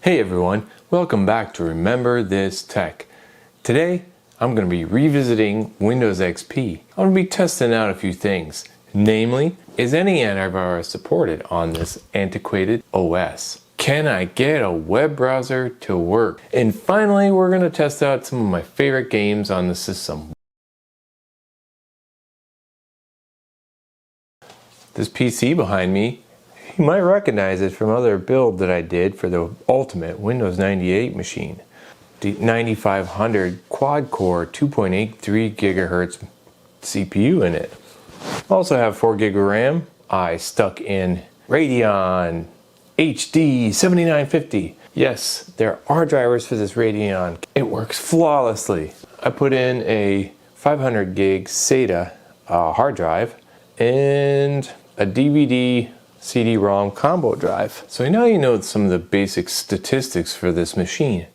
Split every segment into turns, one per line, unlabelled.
Hey everyone, welcome back to Remember This Tech. Today, I'm going to be revisiting Windows XP. I'm going to be testing out a few things. Namely, is any antivirus supported on this antiquated OS? Can I get a web browser to work? And finally, we're going to test out some of my favorite games on the system. This PC behind me, you might recognize it from other build that I did for the ultimate Windows 98 machine. The 9500 quad-core 2.83 gigahertz CPU in it. Also have 4 gig of RAM. I stuck in Radeon HD 7950. Yes, there are drivers for this Radeon. It works flawlessly. I put in a 500 gig SATA hard drive and a DVD CD-ROM combo drive. So now you know some of the basic statistics for this machine.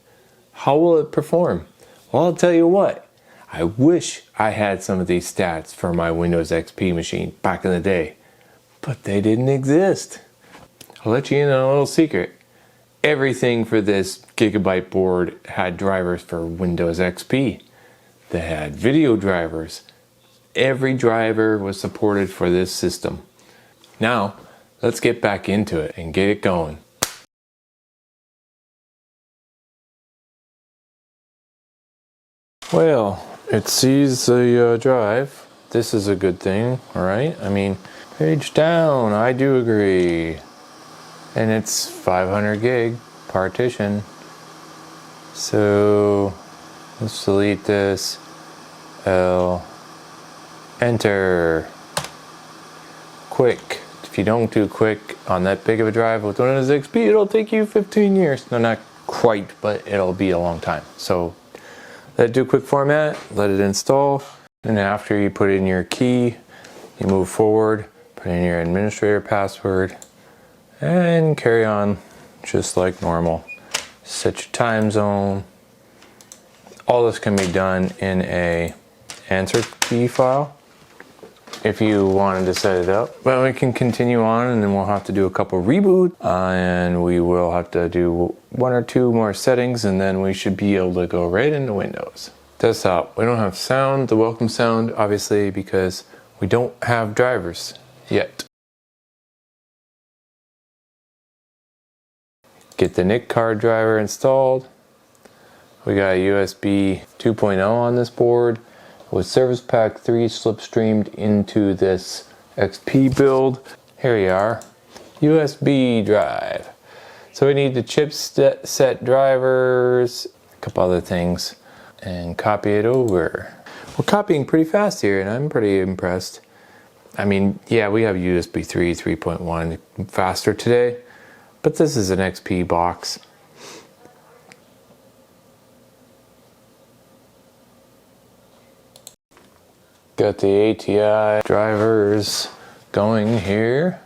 How will it perform? Well, I'll tell you what. I wish I had some of these stats for my Windows XP machine back in the day, but they didn't exist. I'll let you in on a little secret. Everything for this gigabyte board had drivers for Windows XP. They had video drivers. Every driver was supported for this system. Now, let's get back into it and get it going. Well, it sees the drive. This is a good thing, alright? I mean, page down, I do agree. And it's 500 gig partition. So, let's delete this. L. Enter. Quick. If you don't do quick on that big of a drive with Windows XP, it'll take you 15 years. No, not quite, but it'll be a long time. So let it do quick format, let it install, and after you put in your key, you move forward, put in your administrator password, and carry on just like normal. Set your time zone. All this can be done in a answer key file if you wanted to set it up. But we can continue on, and then we'll have to do a couple reboot, and we will have to do 1 or 2 more settings, and then we should be able to go right into Windows. Desktop, we don't have sound, the welcome sound, obviously, because we don't have drivers yet. Get the NIC card driver installed. We got a USB 2.0 on this board with Service Pack 3 slipstreamed into this XP build. Here we are, USB drive. So we need the chipset drivers, a couple other things, and copy it over. We're copying pretty fast here, and I'm pretty impressed. I mean, yeah, we have USB 3, 3.1 faster today, but this is an XP box. Got the ATI drivers going here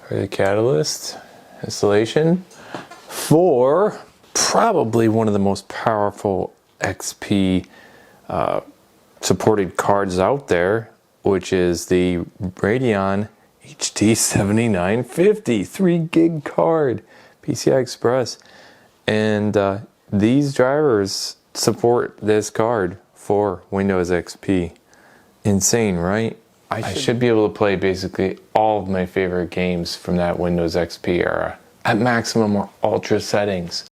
for the Catalyst installation for probably one of the most powerful XP supported cards out there, which is the Radeon HD 7950 3 gig card, PCI Express. And these drivers support this card for Windows XP. Insane, right? I should be able to play basically all of my favorite games from that Windows XP era at maximum or ultra settings.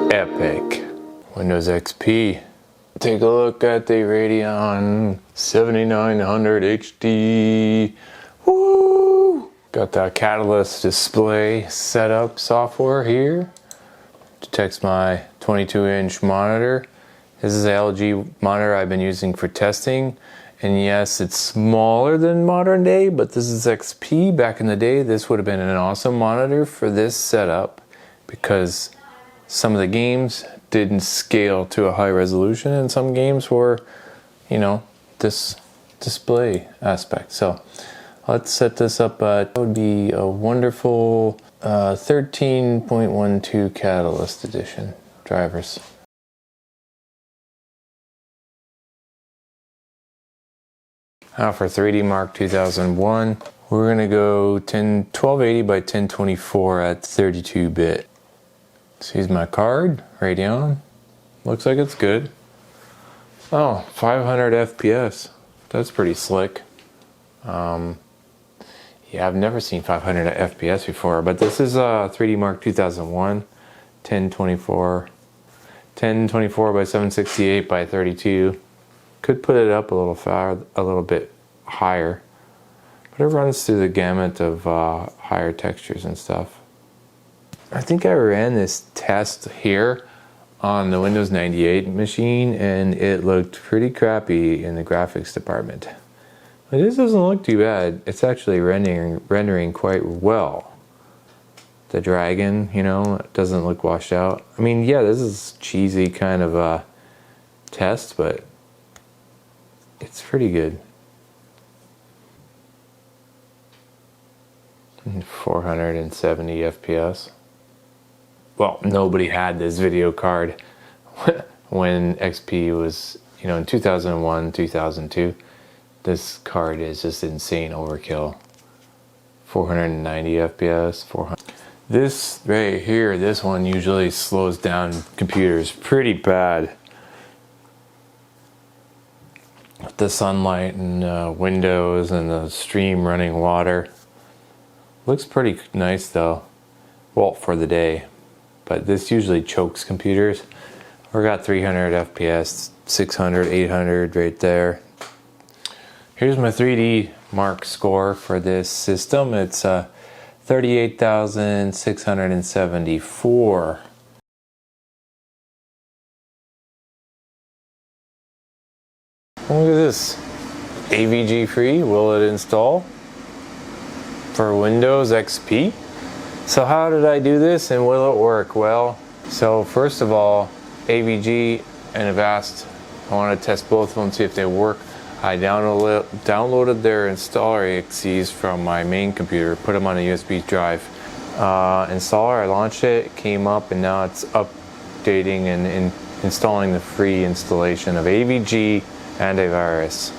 Epic. Windows XP. Take a look at the Radeon 7900 HD. Woo! Got the Catalyst display setup software here. Detects my 22-inch monitor. This is an LG monitor I've been using for testing, and yes, it's smaller than modern day, but this is XP. Back in the day, this would have been an awesome monitor for this setup because some of the games didn't scale to a high resolution, and some games were, you know, this display aspect. So let's set this up. That would be a wonderful 13.12 Catalyst Edition drivers. Now for 3D Mark 2001, We're gonna go 1280 by 1024 at 32-bit. So here's my card, Radeon. Looks like it's good. Oh, 500 FPS. That's pretty slick. Yeah, I've never seen 500 FPS before, but this is 3D Mark 2001, 1024 by 768 by 32. Could put it up a little far, a little bit higher, but it runs through the gamut of higher textures and stuff. I think I ran this test here on the Windows 98 machine, and it looked pretty crappy in the graphics department. But this doesn't look too bad. It's actually rendering quite well. The dragon, you know, doesn't look washed out. I mean, yeah, this is cheesy kind of a test, but it's pretty good. 470 FPS. Well, nobody had this video card when XP was, you know, in 2001, 2002. This card is just insane overkill. 490 FPS, 400. This right here, this one usually slows down computers pretty bad. With the sunlight and windows and the stream running water. Looks pretty nice though. Well, for the day. But this usually chokes computers. We got 300 FPS, 600, 800 right there. Here's my 3D Mark score for this system. It's 38,674. Look at this. AVG free, will it install? For Windows XP. So how did I do this and will it work? Well, so first of all, AVG and Avast, I want to test both of them, see if they work. I downloaded their installer exes from my main computer, put them on a USB drive. Installer, I launched it, it came up, and now it's updating and installing the free installation of AVG Antivirus.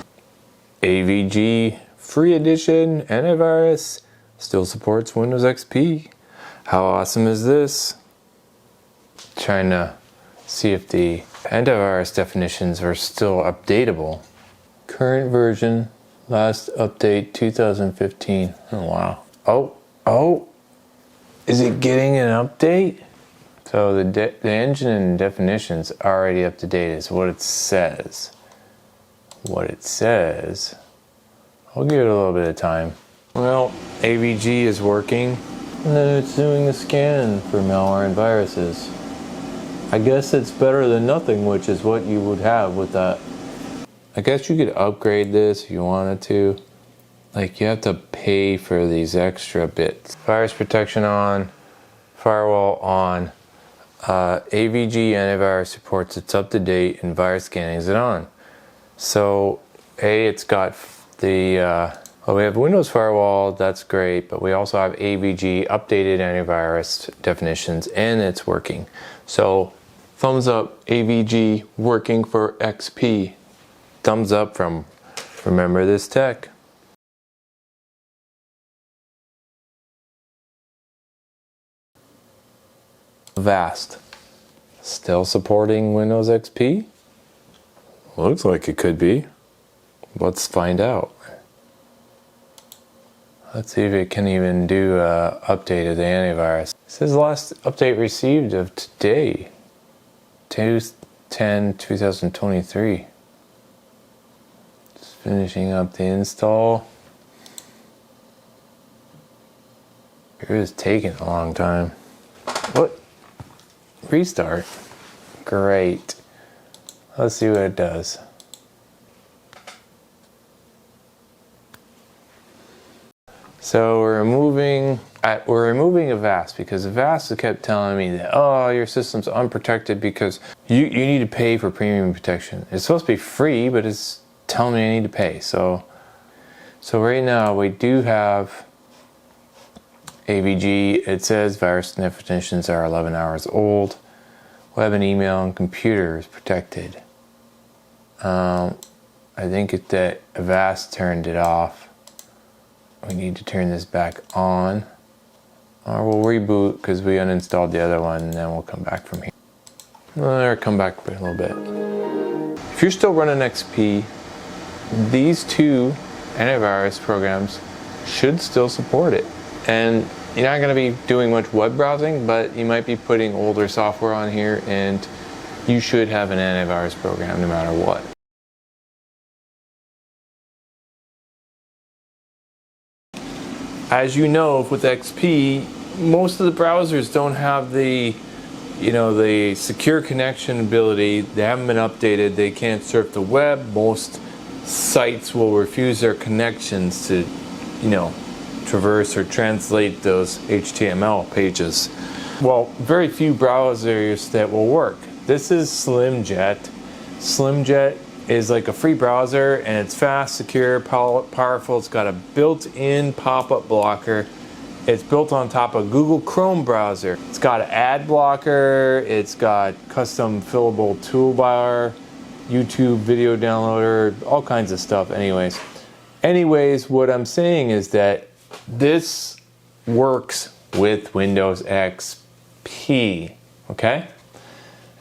AVG Free Edition Antivirus still supports Windows XP. How awesome is this? Trying to see if the antivirus definitions are still updatable. Current version, last update 2015. Oh wow. Oh, is it getting an update? So the engine and definitions are already up to date is what it says. What it says. I'll give it a little bit of time. Well, AVG is working. And it's doing a scan for malware and viruses. I guess it's better than nothing, which is what you would have with that. I guess you could upgrade this if you wanted to. Like, you have to pay for these extra bits. Virus protection on, firewall on. AVG antivirus supports, it's up to date, and virus scanning is on. So, it's got the well, we have Windows Firewall, that's great, but we also have AVG, updated antivirus definitions, and it's working. So, thumbs up, AVG working for XP. Thumbs up from Remember This Tech. Avast, still supporting Windows XP? Looks like it could be. Let's find out. Let's see if it can even do an update of the antivirus. It says last update received of today, 2/10/2023. Just finishing up the install. It is taking a long time. What? Restart? Great. Let's see what it does. So we're removing Avast because Avast kept telling me that, oh, your system's unprotected because you need to pay for premium protection. It's supposed to be free, but it's telling me I need to pay. So right now we do have AVG. It says virus definitions are 11 hours old. Web and email and computer is protected. I think that Avast turned it off. we need to turn this back on. Or we'll reboot because we uninstalled the other one, and then we'll come back from here. Or come back a little bit. If you're still running XP, these two antivirus programs should still support it. And you're not going to be doing much web browsing, but you might be putting older software on here, and you should have an antivirus program no matter what. As you know, with XP, most of the browsers don't have the the secure connection ability. They haven't been updated. They can't surf the web. Most sites will refuse their connections to, traverse or translate those HTML pages. Well, very few browsers that will work. This is SlimJet. SlimJet is like a free browser, and it's fast, secure, powerful. It's got a built-in pop-up blocker. It's built on top of Google Chrome browser. It's got an ad blocker. It's got custom fillable toolbar, YouTube video downloader, all kinds of stuff. Anyways, what I'm saying is that this works with Windows XP, okay?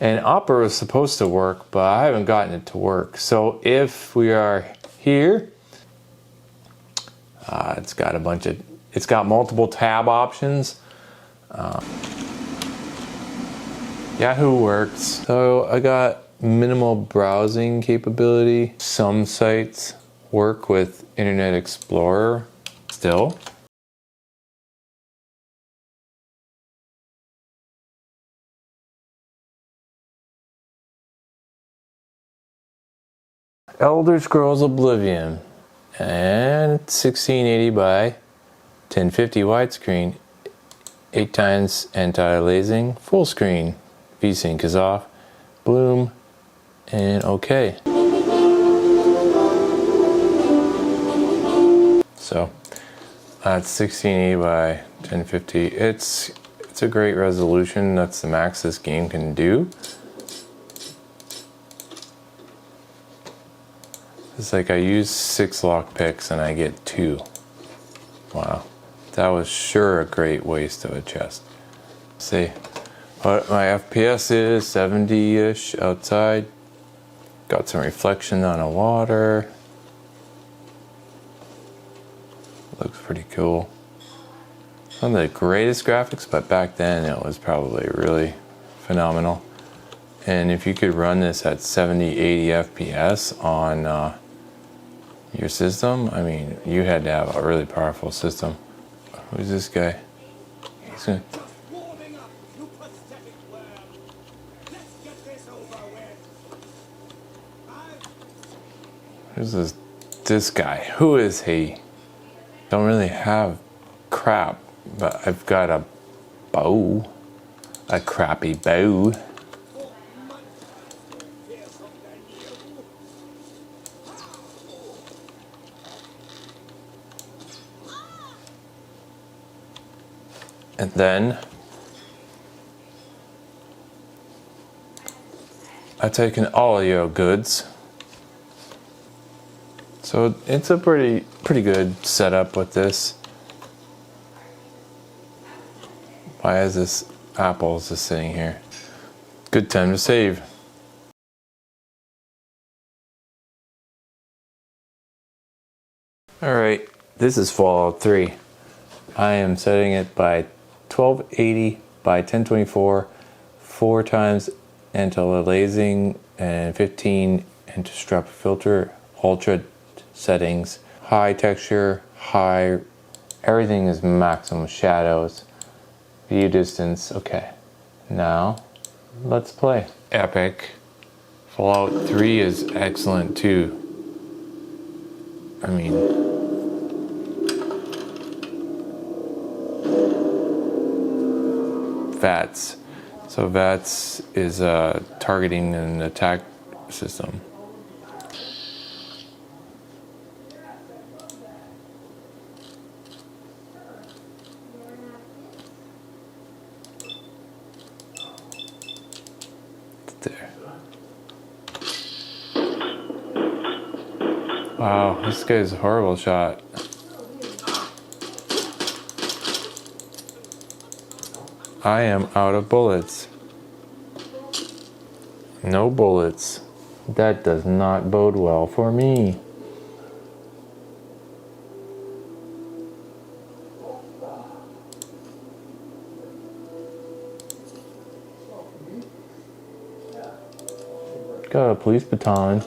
And Opera is supposed to work, but I haven't gotten it to work. So if we are here, it's got multiple tab options. Yahoo works. So I got minimal browsing capability. Some sites work with Internet Explorer still. Elder Scrolls Oblivion, and 1680 by 1050 widescreen, 8 times anti-aliasing, full screen, VSync is off, Bloom, and OK. So that's 1680 by 1050. It's a great resolution. That's the max this game can do. It's like I use 6 lockpicks and I get 2. Wow, that was sure a great waste of a chest. See what my FPS is, 70-ish outside. Got some reflection on the water. Looks pretty cool. Not the greatest graphics, but back then it was probably really phenomenal. And if you could run this at 70, 80 FPS on your system, I mean, you had to have a really powerful system. Who's this guy? He's gonna... Who's this guy? Who is he? Don't really have crap, but I've got a bow. A crappy bow. And then I've taken all your goods. So it's a pretty good setup with this. Why is this apple just sitting here? Good time to save. Alright, this is Fallout 3. I am setting it by 1280 by 1024, 4 times anti-aliasing and 15 anti-strap filter, ultra settings, high texture, high, everything is maximum shadows, view distance. Okay, now let's play. Epic. Fallout 3 is excellent too. I mean, VATS. So VATS is targeting an attack system. There. Wow, this guy's a horrible shot. I am out of bullets. No bullets. That does not bode well for me. Got a police baton.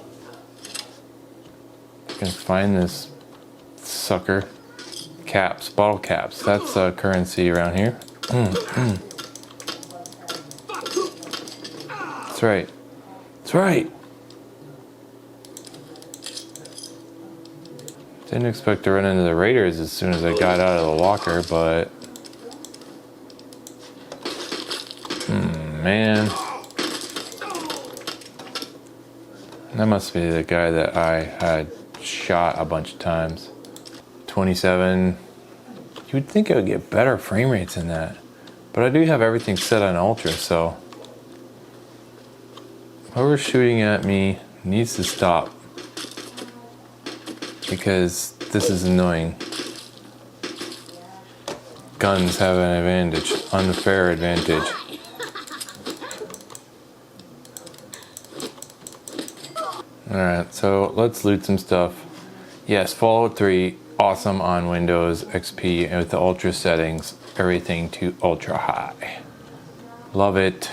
I can find this sucker. Caps, bottle caps. That's currency around here. That's right. That's right. Didn't expect to run into the raiders as soon as I got out of the locker, but man, that must be the guy that I had shot a bunch of times. 27. You would think I would get better frame rates than that, but I do have everything set on ultra, so whoever's shooting at me needs to stop, because this is annoying. Guns have an advantage, unfair advantage. Alright, so let's loot some stuff. Yes, Fallout 3, awesome on Windows XP and with the ultra settings, everything to ultra high. Love it.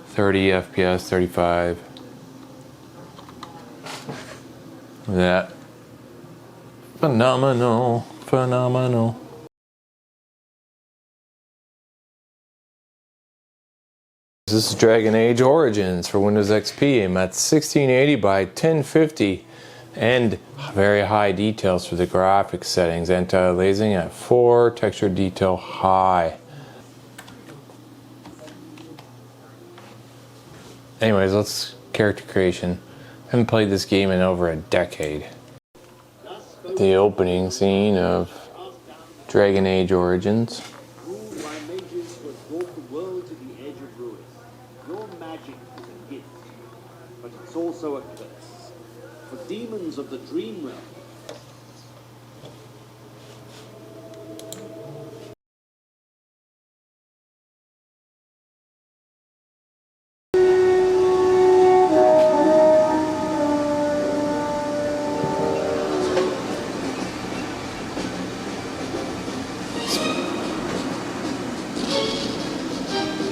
30 FPS, 35. That. Phenomenal, phenomenal. This is Dragon Age Origins for Windows XP. I'm at 1680 by 1050 and very high details for the graphics settings. Anti-aliasing at 4, texture detail high. Anyways, let's character creation. I haven't played this game in over a decade. The opening scene of Dragon Age Origins.
Also a curse for demons of the dream realm.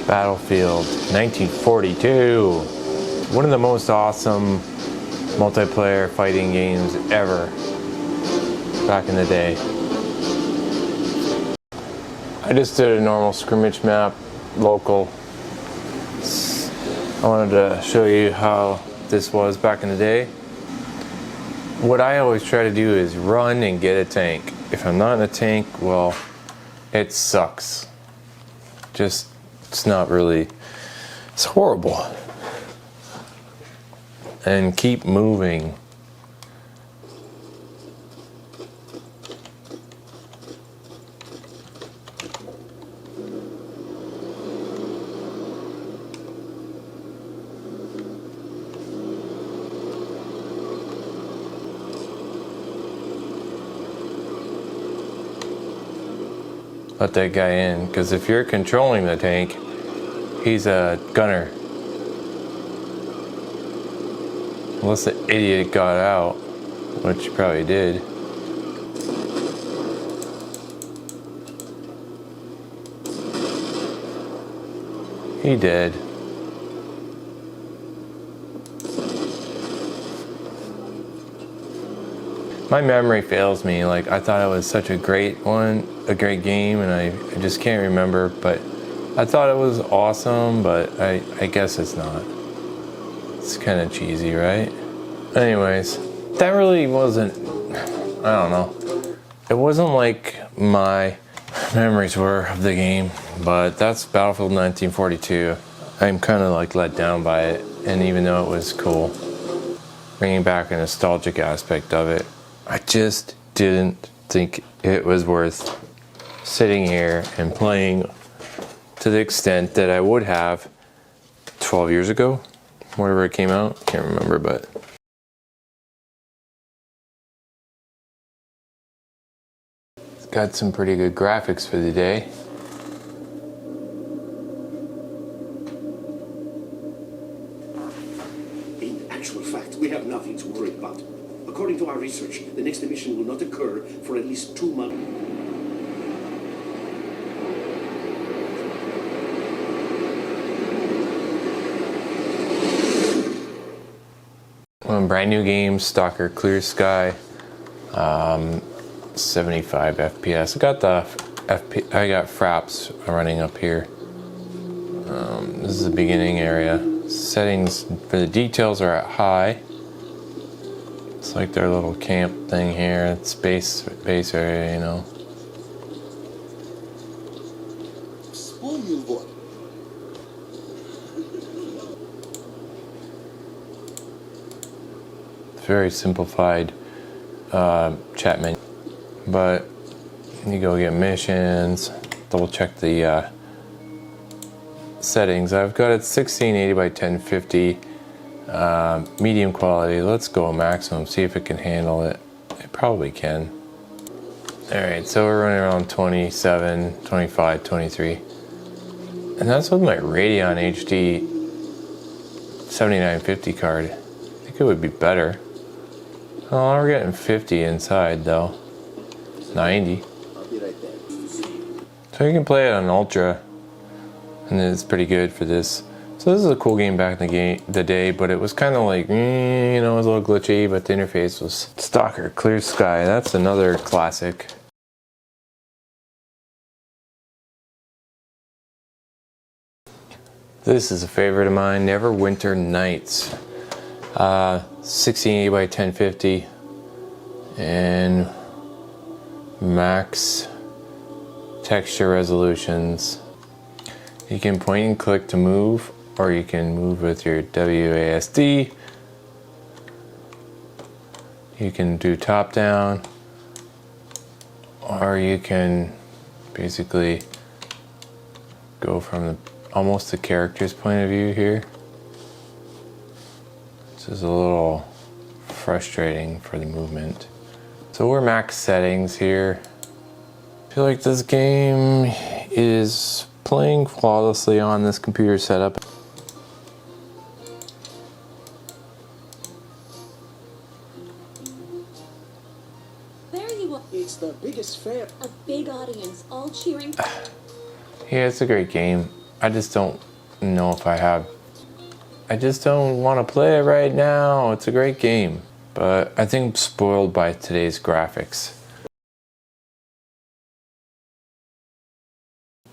Battlefield 1942. One of the most awesome multiplayer fighting games ever back in the day. I just did a normal scrimmage map, local. I wanted to show you how this was back in the day. What I always try to do is run and get a tank. If I'm not in a tank, well, it sucks. Just, it's not really, it's horrible. And keep moving. Let that guy in, because if you're controlling the tank, he's a gunner. Unless the idiot got out, which he probably did. He did. My memory fails me. Like, I thought it was such a great one, a great game, and I just can't remember, but I thought it was awesome, but I guess it's not. It's kind of cheesy, right? Anyways, that really wasn't, I don't know. It wasn't like my memories were of the game, but that's Battlefield 1942. I'm kind of like let down by it, and even though it was cool, bringing back a nostalgic aspect of it, I just didn't think it was worth sitting here and playing to the extent that I would have 12 years ago. Whenever it came out, can't remember, but it's got some pretty good graphics for the day.
will not occur for at least 2 months.
Brand new game, Stalker Clear Sky, 75 FPS. I got fraps running up here. This is the beginning area. Settings for the details are at high. It's like their little camp thing here. It's base area, you know. It's very simplified chat menu, but you go get missions. Double check the settings. I've got it 1680 by 1050, medium quality. Let's go maximum, see if it can handle it. It probably can. Alright, so we're running around 27, 25, 23. And that's with my Radeon HD 7950 card. I think it would be better. Oh, we're getting 50 inside though. 90.
I'll be right there.
So you can play it on Ultra, and it's pretty good for this. So this is a cool game back in the day, but it was kind of like, you know, it was a little glitchy, but the interface was Stalker Clear Sky. That's another classic. This is a favorite of mine, Neverwinter Nights. 1680 by 1050 and max texture resolutions. You can point and click to move, or you can move with your WASD. You can do top down, or you can basically go from almost the character's point of view here. This is a little frustrating for the movement. So we're max settings here. I feel like this game is playing flawlessly on this computer setup.
There you are.
It's the biggest fair.
A big audience, all cheering.
Yeah, it's a great game. I just don't know if I just don't want to play it right now. It's a great game, but I think I'm spoiled by today's graphics.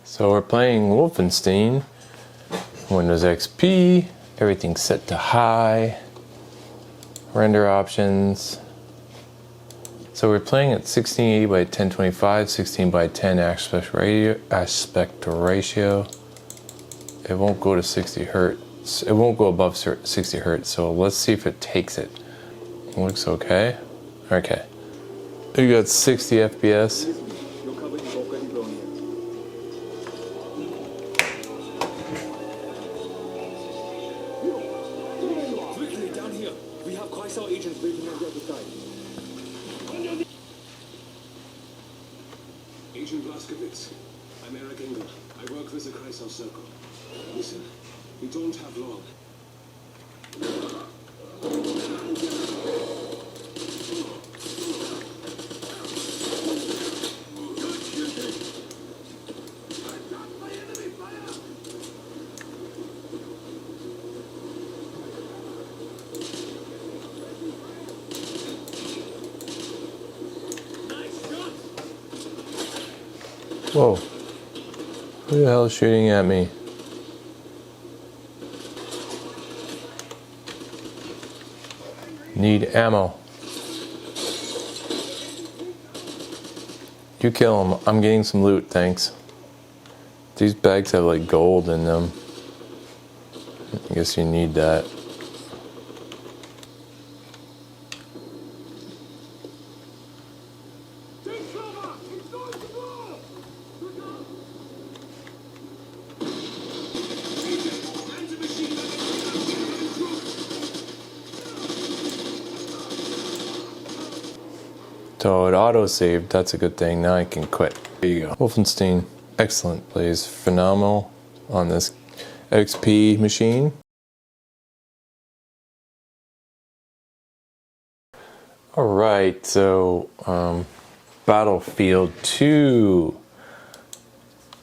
So we're playing Wolfenstein, Windows XP, everything's set to high, render options. So we're playing at 1680 by 1025, 16 by 10 aspect ratio. It won't go to 60 hertz. It won't go above 60 hertz, so let's see if it takes it. Looks okay. Okay. We got 60 FPS.
Quickly, down here. We have Kreisau agents waiting on the other side. Agent Blaskowitz. I'm Eric Engel. I work with the Kreisau Circle. Listen, we don't have long.
Whoa. Who the hell is shooting at me? Need ammo. You kill him. I'm getting some loot, thanks. These bags have like gold in them. I guess you need that. So it auto-saved, that's a good thing. Now I can quit. There you go. Wolfenstein, excellent. Plays phenomenal on this XP machine. Alright, so Battlefield 2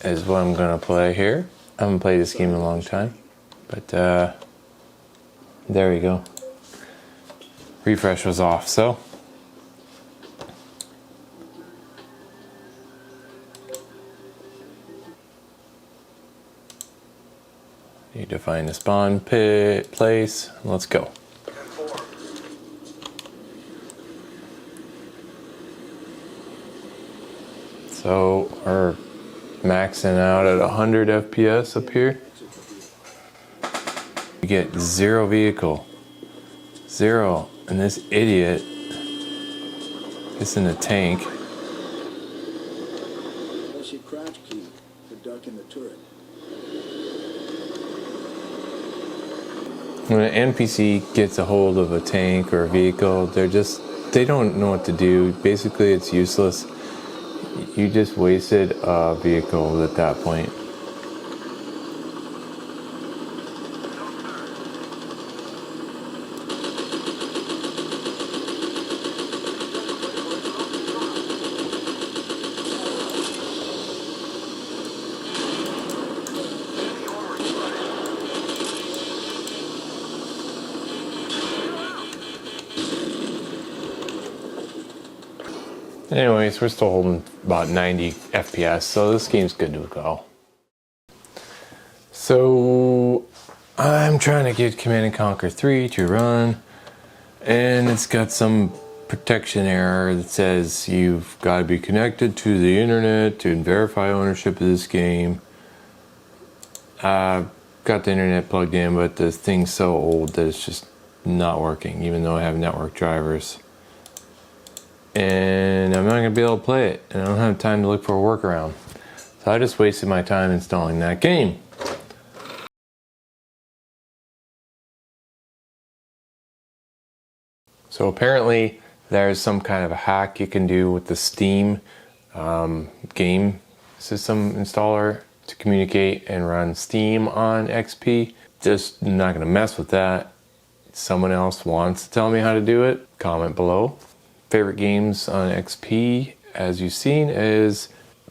is what I'm gonna play here. I haven't played this game in a long time, but there we go. Refresh was off, so need to find the spawn pit place. Let's go. So we're maxing out at 100 FPS up here. You get 0 vehicle. 0. And this idiot is in a tank.
Press your crouch key for ducking the turret.
When an NPC gets a hold of a tank or a vehicle, they don't know what to do. Basically, it's useless. You just wasted a vehicle at that point. Anyways, we're still holding about 90 FPS, so this game's good to go. So I'm trying to get Command & Conquer 3 to run, and it's got some protection error that says you've got to be connected to the internet to verify ownership of this game. I've got the internet plugged in, but the thing's so old that it's just not working, even though I have network drivers. And I'm not going to be able to play it, and I don't have time to look for a workaround. So I just wasted my time installing that game. So apparently there's some kind of a hack you can do with the Steam game system installer to communicate and run Steam on XP. Just not going to mess with that. Someone else wants to tell me how to do it, comment below. Favorite games on XP, as you've seen, is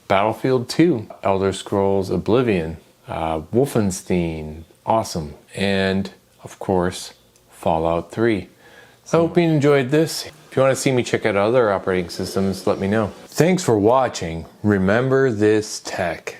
Battlefield 2, Elder Scrolls Oblivion, Wolfenstein, awesome, and of course Fallout 3. I hope you enjoyed this. If you want to see me check out other operating systems, let me know. Thanks for watching. Remember this tech.